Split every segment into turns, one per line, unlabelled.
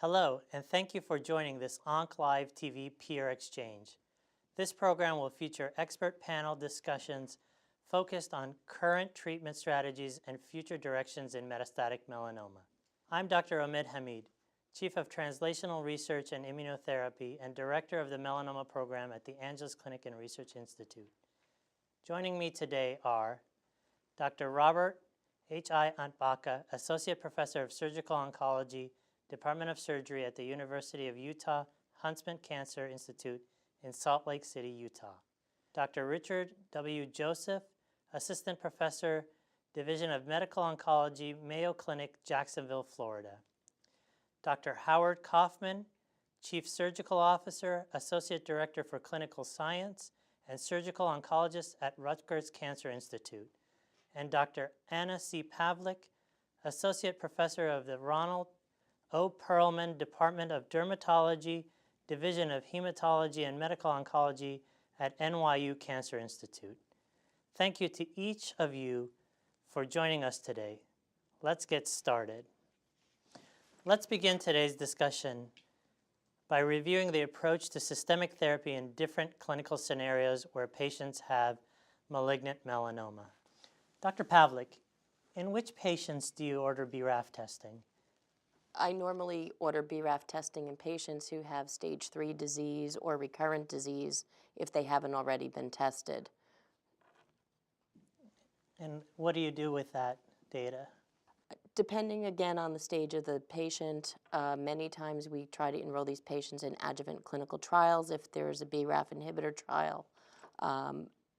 Hello, and thank you for joining this OncLive TV peer exchange. This program will feature expert panel discussions focused on current treatment strategies and future directions in metastatic melanoma. I'm Dr. Omid Hamid, Chief of Translational Research and Immunotherapy and Director of the Melanoma Program at the Angeles Clinic and Research Institute. Joining me today are Dr. Robert H.I. Antbaka, Associate Professor of Surgical Oncology, Department of Surgery at the University of Utah Huntsman Cancer Institute in Salt Lake City, Utah. Dr. Richard W. Joseph, Assistant Professor, Division of Medical Oncology, Mayo Clinic, Jacksonville, Florida. Dr. Howard Kaufman, Chief Surgical Officer, Associate Director for Clinical Science, and Surgical Oncologist at Rutgers Cancer Institute. And Dr. Anna C. Pavlik, Associate Professor of the Ronald O. Perlman Department of Dermatology, Division of Hematology and Medical Oncology at NYU Cancer Institute. Thank you to each of you for joining us today. Let's get started. Let's begin today's discussion by reviewing the approach to systemic therapy in different clinical scenarios where patients have malignant melanoma. Dr. Pavlik, in which patients do you order BRAF testing?
I normally order BRAF testing in patients who have stage 3 disease or recurrent disease if they haven't already been tested.
And what do you do with that data?
Depending again on the stage of the patient, many times we try to enroll these patients in adjuvant clinical trials if there's a BRAF inhibitor trial.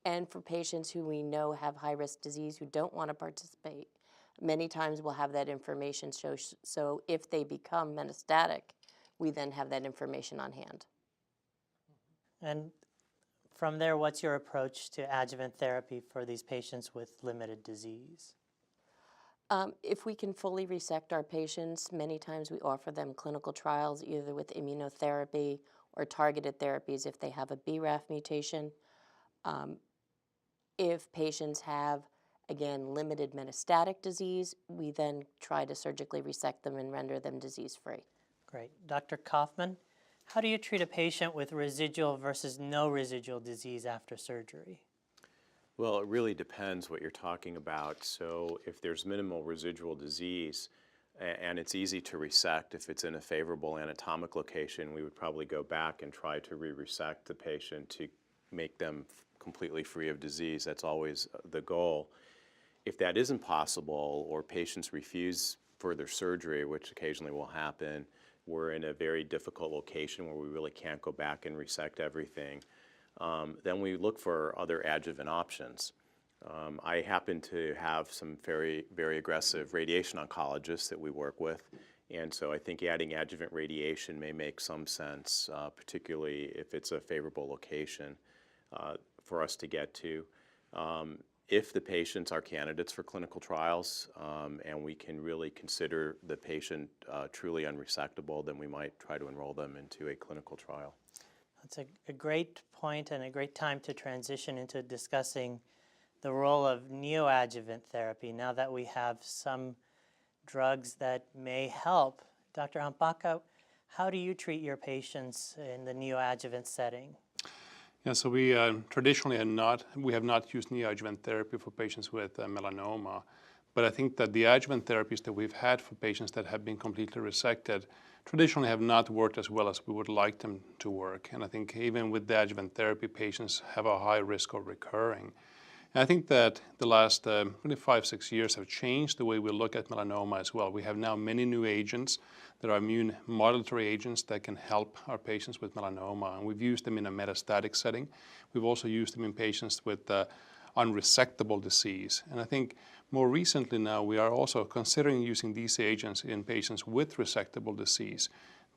And for patients who we know have high-risk disease who don't want to participate, many times we'll have that information so if they become metastatic, we then have that information on hand.
And from there, what's your approach to adjuvant therapy for these patients with limited disease?
If we can fully resect our patients, many times we offer them clinical trials either with immunotherapy or targeted therapies if they have a BRAF mutation. If patients have, again, limited metastatic disease, we then try to surgically resect them and render them disease-free.
Great. Dr. Kaufman, how do you treat a patient with residual versus no residual disease after surgery?
Well, it really depends what you're talking about. So if there's minimal residual disease and it's easy to resect, if it's in a favorable anatomic location, we would probably go back and try to re-resect the patient to make them completely free of disease. That's always the goal. If that isn't possible or patients refuse further surgery, which occasionally will happen, we're in a very difficult location where we really can't go back and resect everything. Then we look for other adjuvant options. I happen to have some very aggressive radiation oncologists that we work with, and so I think adding adjuvant radiation may make some sense, particularly if it's a favorable location for us to get to. If the patients are candidates for clinical trials and we can really consider the patient truly unresectable, then we might try to enroll them into a clinical trial.
That's a great point and a great time to transition into discussing the role of neoadjuvant therapy now that we have some drugs that may help. Dr. Antbaka, how do you treat your patients in the neoadjuvant setting?
Yeah, so we traditionally have not used neoadjuvant therapy for patients with melanoma, but I think that the adjuvant therapies that we've had for patients that have been completely resected traditionally have not worked as well as we would like them to work. And I think even with the adjuvant therapy, patients have a high risk of recurring. And I think that the last really 5-6 years have changed the way we look at melanoma as well. We have now many new agents that are immune modulatory agents that can help our patients with melanoma. And we've used them in a metastatic setting. We've also used them in patients with unresectable disease. And I think more recently now we are also considering using these agents in patients with resectable disease.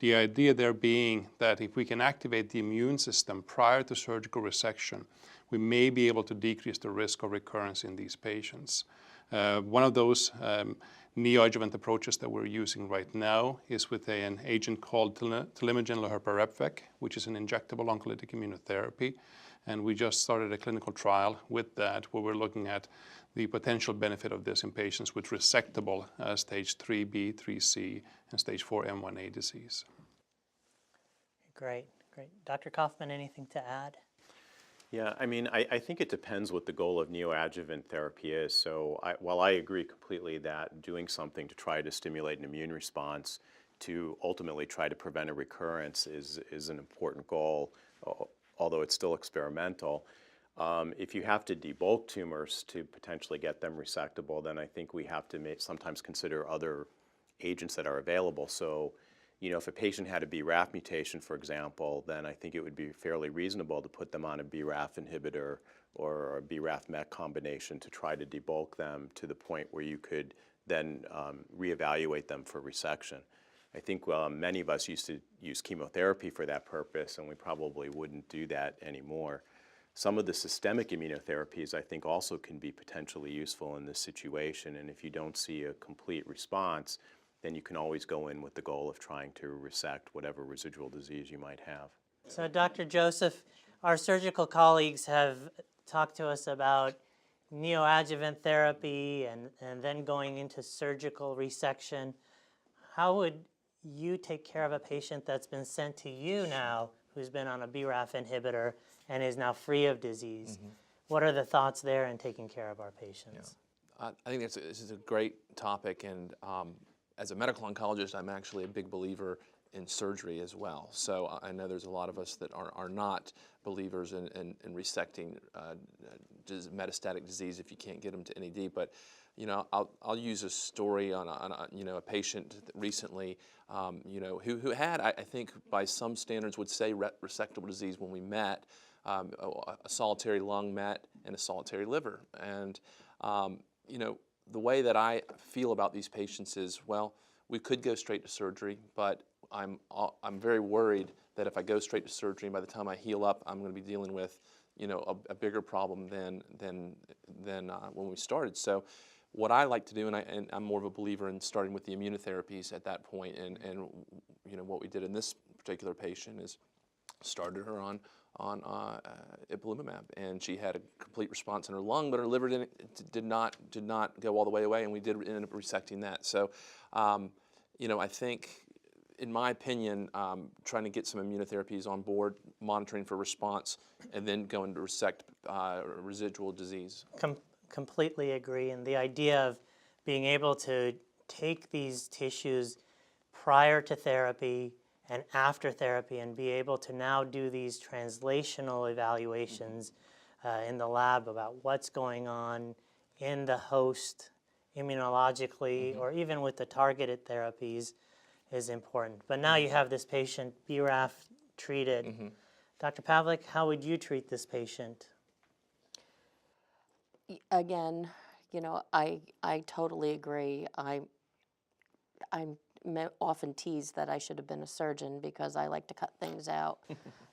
The idea there being that if we can activate the immune system prior to surgical resection, we may be able to decrease the risk of recurrence in these patients. One of those neoadjuvant approaches that we're using right now is with an agent called telimogene laherparepvec, which is an injectable oncolytic immunotherapy. And we just started a clinical trial with that, where we're looking at the potential benefit of this in patients with resectable stage 3B, 3C, and stage 4 M1A disease.
Great, great. Dr. Kaufman, anything to add?
Yeah, I mean, I think it depends what the goal of neoadjuvant therapy is. So while I agree completely that doing something to try to stimulate an immune response to ultimately try to prevent a recurrence is an important goal, although it's still experimental. If you have to debulk tumors to potentially get them resectable, then I think we have to sometimes consider other agents that are available. So, you know, if a patient had a BRAF mutation, for example, then I think it would be fairly reasonable to put them on a BRAF inhibitor or a BRAF-MEK combination to try to debulk them to the point where you could then reevaluate them for resection. I think many of us used to use chemotherapy for that purpose, and we probably wouldn't do that anymore. Some of the systemic immunotherapies, I think, also can be potentially useful in this situation, and if you don't see a complete response, then you can always go in with the goal of trying to resect whatever residual disease you might have.
So Dr. Joseph, our surgical colleagues have talked to us about neoadjuvant therapy and then going into surgical resection. How would you take care of a patient that's been sent to you now who's been on a BRAF inhibitor and is now free of disease? What are the thoughts there in taking care of our patients?
Yeah. I think this is a great topic, and as a medical oncologist, I'm actually a big believer in surgery as well. So I know there's a lot of us that are not believers in resecting metastatic disease if you can't get them to NED. But you know, I'll use a story on a patient recently, who had, I think by some standards would say resectable disease when we met, a solitary lung met and a solitary liver. And the way that I feel about these patients is, well, we could go straight to surgery, but I'm very worried that if I go straight to surgery, and by the time I heal up, I'm going to be dealing with, a bigger problem than when we started. So, what I like to do, and I'm more of a believer in starting with the immunotherapies at that point, and what we did in this particular patient is started her on ipilimumab, and she had a complete response in her lung, but her liver did not go all the way away, and we did end up resecting that. So, I think, in my opinion, trying to get some immunotherapies on board, monitoring for response, and then going to resect residual disease.
Completely agree, and the idea of being able to take these tissues prior to therapy and after therapy and be able to now do these translational evaluations in the lab about what's going on in the host immunologically or even with the targeted therapies is important. But now you have this patient BRAF treated. Dr. Pavlik, how would you treat this patient?
Again, I totally agree. I'm often teased that I should have been a surgeon because I like to cut things out.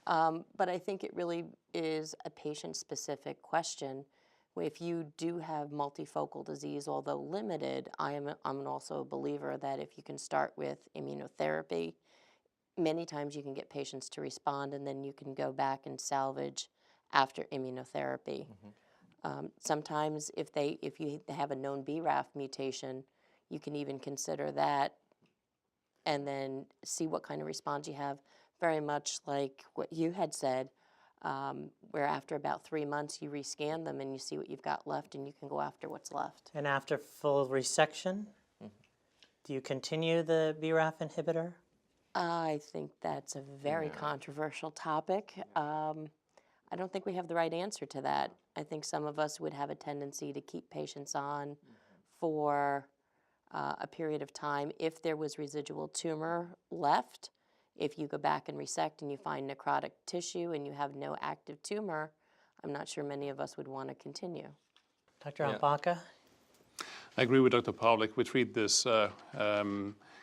But I think it really is a patient-specific question. If you do have multifocal disease, although limited, I'm also a believer that if you can start with immunotherapy, many times you can get patients to respond, and then you can go back and salvage after immunotherapy. Sometimes if you have a known BRAF mutation, you can even consider that and then see what kind of response you have, very much like what you had said, where after about 3 months you rescan them and you see what you've got left and you can go after what's left.
And after full resection, do you continue the BRAF inhibitor?
I think that's a very controversial topic. I don't think we have the right answer to that. I think some of us would have a tendency to keep patients on for a period of time. If there was residual tumor left, if you go back and resect and you find necrotic tissue and you have no active tumor, I'm not sure many of us would want to continue.
Dr. Ampaka?
I agree with Dr. Pavlik. We treat this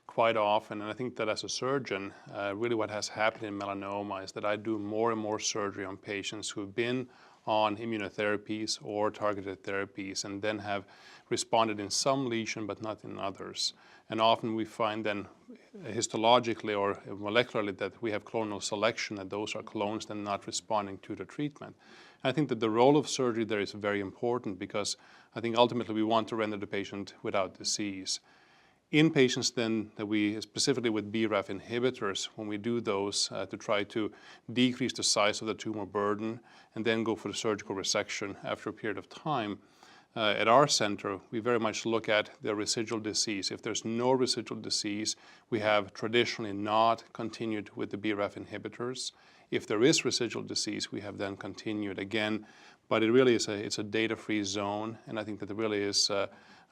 quite often, and I think that as a surgeon, really what has happened in melanoma is that I do more and more surgery on patients who've been on immunotherapies or targeted therapies and then have responded in some lesion but not in others. And often we find then histologically or molecularly that we have clonal selection, and those are clones then not responding to the treatment. I think that the role of surgery there is very important because I think ultimately we want to render the patient without disease. In patients then that we, specifically with BRAF inhibitors, when we do those to try to decrease the size of the tumor burden and then go for the surgical resection after a period of time, at our center, we very much look at the residual disease. If there's no residual disease, we have traditionally not continued with the BRAF inhibitors. If there is residual disease, we have then continued again, but it really is it's a data-free zone, and I think that it really is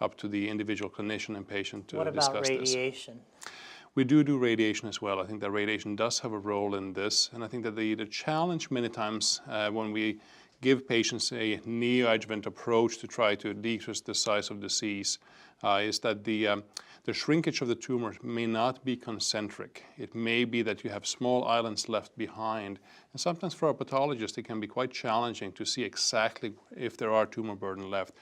up to the individual clinician and patient to discuss this.
What about radiation?
We do radiation as well. I think that radiation does have a role in this, and I think that the challenge many times when we give patients a neoadjuvant approach to try to decrease the size of disease is that the shrinkage of the tumor may not be concentric. It may be that you have small islands left behind, and sometimes for a pathologist it can be quite challenging to see exactly if there are tumor burden left.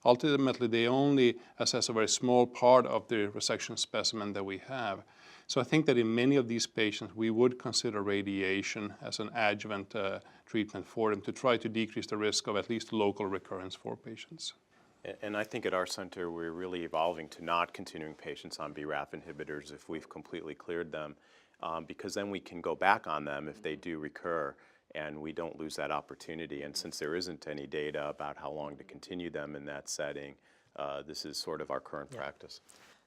Ultimately, they only assess a very small part of the resection specimen that we have. So I think that in many of these patients, we would consider radiation as an adjuvant treatment for them to try to decrease the risk of at least local recurrence for patients.
And I think at our center, we're really evolving to not continuing patients on BRAF inhibitors if we've completely cleared them, because then we can go back on them if they do recur, and we don't lose that opportunity. And since there isn't any data about how long to continue them in that setting, this is sort of our current practice.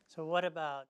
So what about